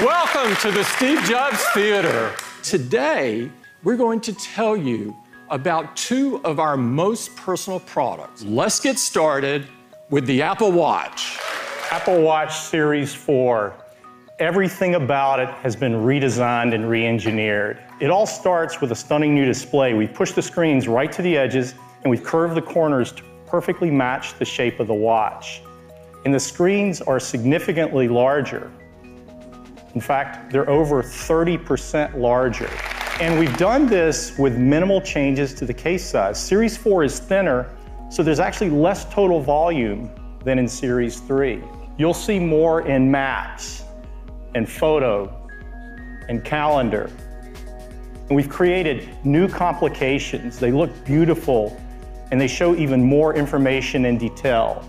Welcome to the Steve Jobs Theater. Today, we're going to tell you about two of our most personal products. Let's get started with the Apple Watch. Apple Watch Series 4. Everything about it has been redesigned and re-engineered. It all starts with a stunning new display. We've pushed the screens right to the edges, and we've curved the corners to perfectly match the shape of the watch. And the screens are significantly larger. In fact, they're over 30% larger. And we've done this with minimal changes to the case size. Series 4 is thinner, so there's actually less total volume than in Series 3. You'll see more in Maps, and Photo, and Calendar. And we've created new complications. They look beautiful, and they show even more information and detail.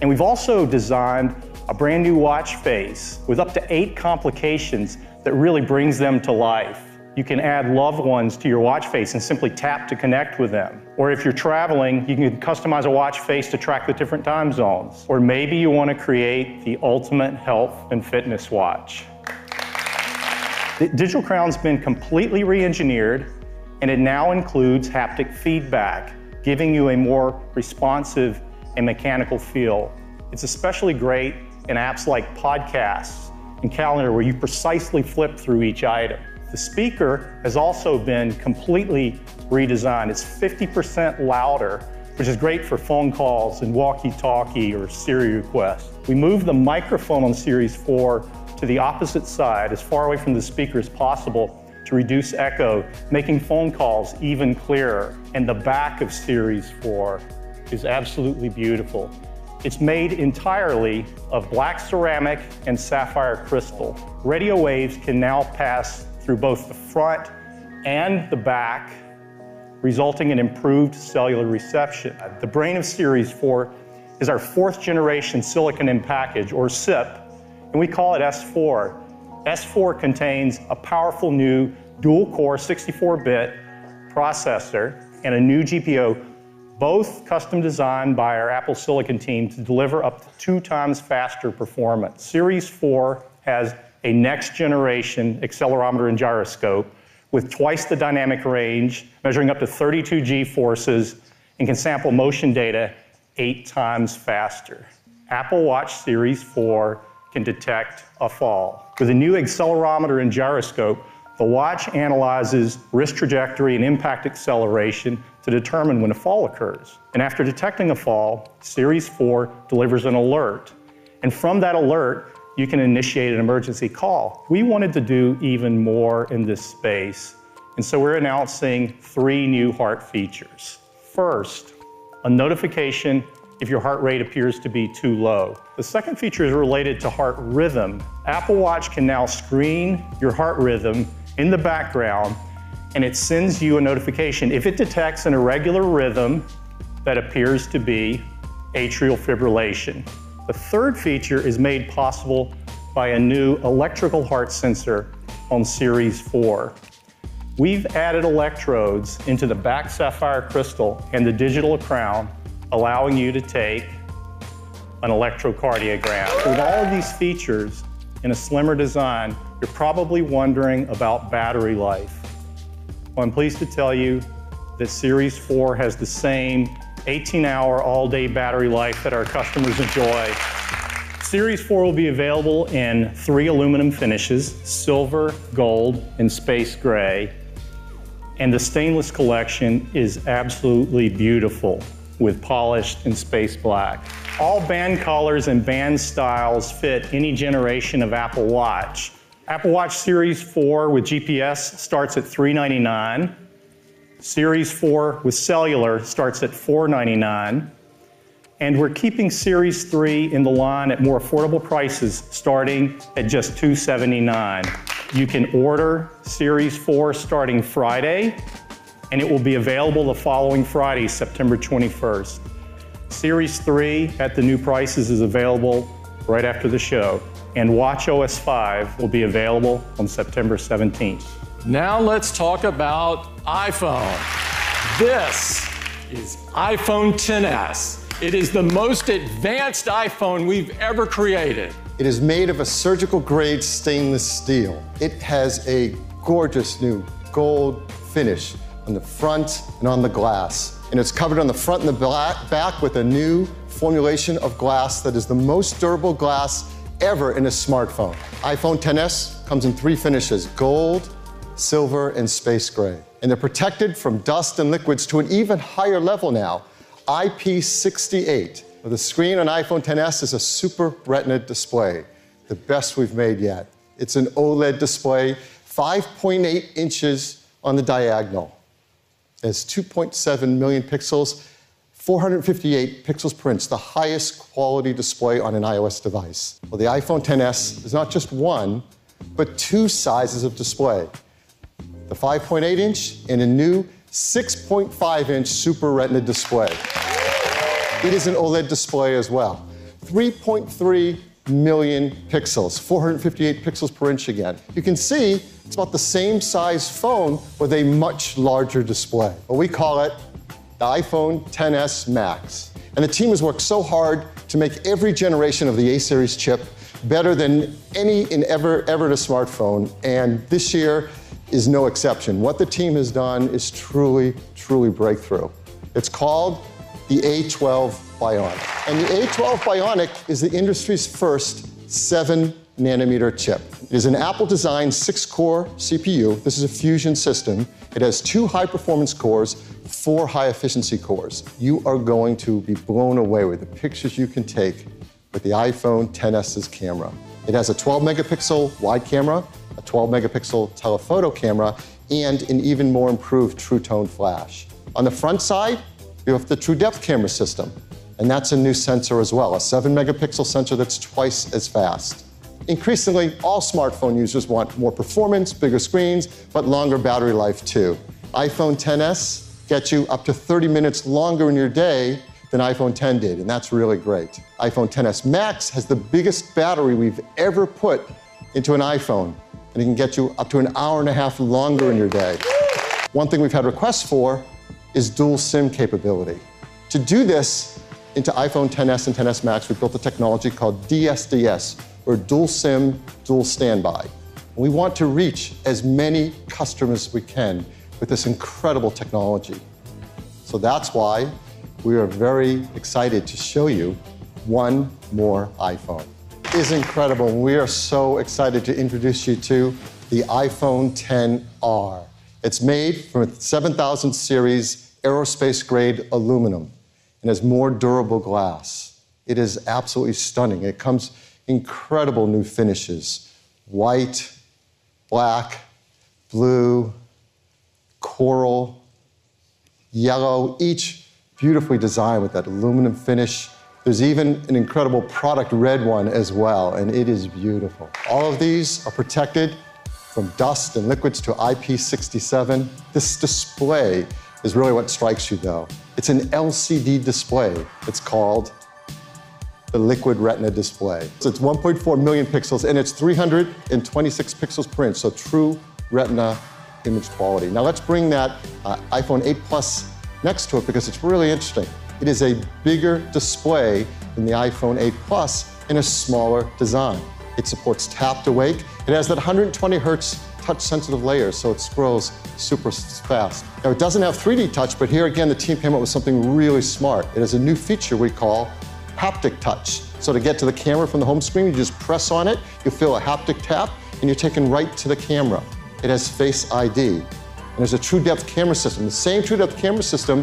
And we've also designed a brand new watch face with up to 8 complications that really brings them to life. You can add loved ones to your watch face and simply tap to connect with them. Or if you're traveling, you can customize a watch face to track the different time zones. Or maybe you want to create the ultimate health and fitness watch. The digital crown's been completely re-engineered, and it now includes haptic feedback, giving you a more responsive and mechanical feel. It's especially great in apps like podcasts and Calendar, where you precisely flip through each item. The speaker has also been completely redesigned. It's 50% louder, which is great for phone calls and walkie-talkie or Siri requests. We moved the microphone on Series 4 to the opposite side, as far away from the speaker as possible, to reduce echo, making phone calls even clearer. And the back of Series 4 is absolutely beautiful. It's made entirely of black ceramic and sapphire crystal. Radio waves can now pass through both the front and the back, resulting in improved cellular reception. The brain of Series 4 is our 4th generation silicon in package, or SiP, and we call it S4. S4 contains a powerful new dual-core 64-bit processor and a new GPU, both custom designed by our Apple Silicon team to deliver up to 2 times faster performance. Series 4 has a next-generation accelerometer and gyroscope with twice the dynamic range, measuring up to 32 G-forces, and can sample motion data 8 times faster. Apple Watch Series 4 can detect a fall. With a new accelerometer and gyroscope, the watch analyzes wrist trajectory and impact acceleration to determine when a fall occurs. And after detecting a fall, Series 4 delivers an alert. And from that alert, you can initiate an emergency call. We wanted to do even more in this space, and so we're announcing 3 new heart features. First, a notification if your heart rate appears to be too low. The second feature is related to heart rhythm. Apple Watch can now screen your heart rhythm in the background, and it sends you a notification if it detects an irregular rhythm that appears to be atrial fibrillation. The third feature is made possible by a new electrical heart sensor on Series 4. We've added electrodes into the back sapphire crystal and the digital crown, allowing you to take an electrocardiogram. With all of these features in a slimmer design, you're probably wondering about battery life. Well, I'm pleased to tell you that Series 4 has the same 18-hour all-day battery life that our customers enjoy. Series 4 will be available in 3 aluminum finishes: silver, gold, and space gray. And the stainless collection is absolutely beautiful with polished and space black. All band colors and band styles fit any generation of Apple Watch. Apple Watch Series 4 with GPS starts at $399. Series 4 with cellular starts at $499. And we're keeping Series 3 in the line at more affordable prices, starting at just $279. You can order Series 4 starting Friday, and it will be available the following Friday, September 21st. Series 3 at the new prices is available right after the show, and watchOS 5 will be available on September 17th. Now let's talk about iPhone. This is iPhone XS. It is the most advanced iPhone we've ever created. It is made of a surgical-grade stainless steel. It has a gorgeous new gold finish on the front and on the glass. And it's covered on the front and the back with a new formulation of glass that is the most durable glass ever in a smartphone. iPhone XS comes in 3 finishes: gold, silver, and space gray. And they're protected from dust and liquids to an even higher level now, IP68. The screen on iPhone XS is a Super Retina display, the best we've made yet. It's an OLED display, 5.8 inches on the diagonal. It has 2.7 million pixels, 458 pixels per inch, the highest quality display on an iOS device. Well, the iPhone XS is not just one, but 2 sizes of display. The 5.8 inch and a new 6.5 inch Super Retina display. It is an OLED display as well. 3.3 million pixels, 458 pixels per inch again. You can see it's about the same size phone with a much larger display. Well, we call it the iPhone XS Max. And the team has worked so hard to make every generation of the A-series chip better than any and ever in a smartphone. And this year is no exception. What the team has done is truly, truly breakthrough. It's called the A12 Bionic. And the A12 Bionic is the industry's first 7-nanometer chip. It is an Apple-designed 6-core CPU. This is a fusion system. It has 2 high-performance cores, 4 high-efficiency cores. You are going to be blown away with the pictures you can take with the iPhone XS's camera. It has a 12-megapixel wide camera, a 12-megapixel telephoto camera, and an even more improved True Tone flash. On the front side, you have the True Depth camera system, and that's a new sensor as well, a 7-megapixel sensor that's twice as fast. Increasingly, all smartphone users want more performance, bigger screens, but longer battery life too. iPhone XS gets you up to 30 minutes longer in your day than iPhone X did, and that's really great. iPhone XS Max has the biggest battery we've ever put into an iPhone, and it can get you up to an hour and a half longer in your day. One thing we've had requests for is dual SIM capability. To do this into iPhone XS and XS Max, we built a technology called DSDS, or Dual SIM, Dual Standby. We want to reach as many customers as we can with this incredible technology. So that's why we are very excited to show you one more iPhone. It is incredible. We are so excited to introduce you to the iPhone XR. It's made from a 7000 series aerospace-grade aluminum and has more durable glass. It is absolutely stunning. It comes incredible new finishes: white, black, blue, coral, yellow, each beautifully designed with that aluminum finish. There's even an incredible product red one as well, and it is beautiful. All of these are protected from dust and liquids to IP67. This display is really what strikes you, though. It's an LCD display. It's called the Liquid Retina display. So it's 1.4 million pixels, and it's 326 pixels per inch, so true Retina image quality. Now let's bring that iPhone 8 Plus next to it, because it's really interesting. It is a bigger display than the iPhone 8 Plus in a smaller design. It supports tap to wake. It has that 120 hertz touch-sensitive layer, so it scrolls super fast. Now, it doesn't have 3D touch, but here again, the team came up with something really smart. It has a new feature we call haptic touch. So to get to the camera from the home screen, you just press on it, you feel a haptic tap, and you're taken right to the camera. It has Face ID. And there's a True Depth camera system, the same True Depth camera system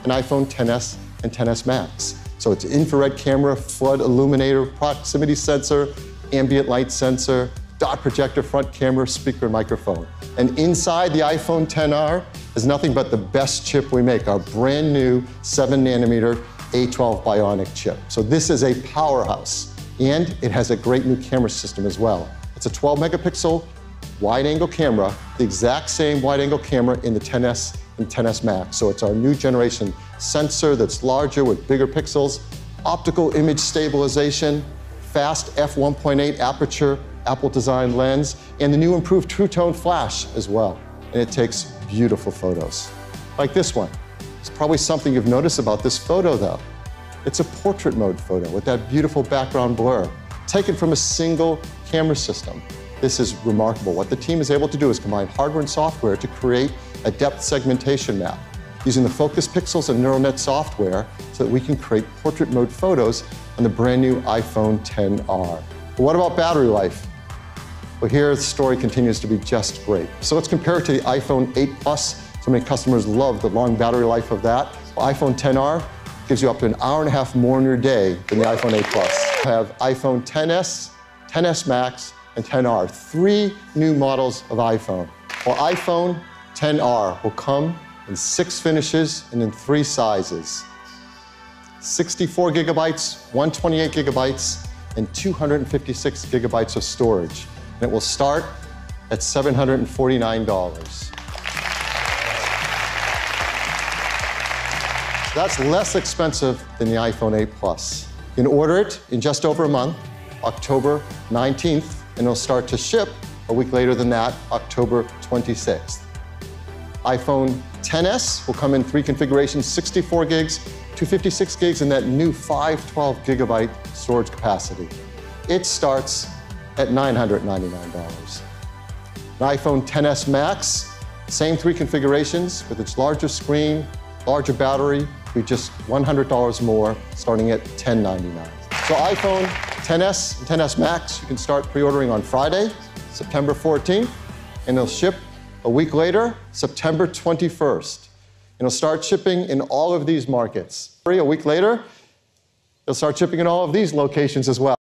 in iPhone XS and XS Max. So it's infrared camera, flood illuminator, proximity sensor, ambient light sensor, dot projector, front camera, speaker, and microphone. And inside the iPhone XR is nothing but the best chip we make, our brand new 7-nanometer A12 Bionic chip. So this is a powerhouse, and it has a great new camera system as well. It's a 12-megapixel wide-angle camera, the exact same wide-angle camera in the XS and XS Max. So it's our new generation sensor that's larger with bigger pixels, optical image stabilization, fast f1.8 aperture, Apple-designed lens, and the new improved True Tone flash as well. And it takes beautiful photos, like this one. It's probably something you've noticed about this photo, though. It's a portrait mode photo with that beautiful background blur. taken from a single camera system. This is remarkable. What the team is able to do is combine hardware and software to create a depth segmentation map using the focus pixels and neural net software so that we can create portrait mode photos on the brand new iPhone XR. But what about battery life? Well, here the story continues to be just great. So let's compare it to the iPhone 8 Plus. So many customers love the long battery life of that. Well, iPhone XR gives you up to an hour and a half more in your day than the iPhone 8 Plus. We have iPhone XS, XS Max, and XR, 3 new models of iPhone. Well, iPhone XR will come in 6 finishes and in 3 sizes. 64 gigabytes, 128 gigabytes, and 256 gigabytes of storage. And it will start at $749. That's less expensive than the iPhone 8 Plus. You can order it in just over a month, October 19th, and it'll start to ship a week later than that, October 26th. iPhone XS will come in 3 configurations, 64 gigs, 256 gigs, and that new 512 gigabyte storage capacity. It starts at $999. An iPhone XS Max, same 3 configurations with its larger screen, larger battery, be just $100 more, starting at $1099. So iPhone XS and XS Max, you can start pre-ordering on Friday, September 14th, and it'll ship a week later, September 21st. And it'll start shipping in all of these markets. A week later, it'll start shipping in all of these locations as well.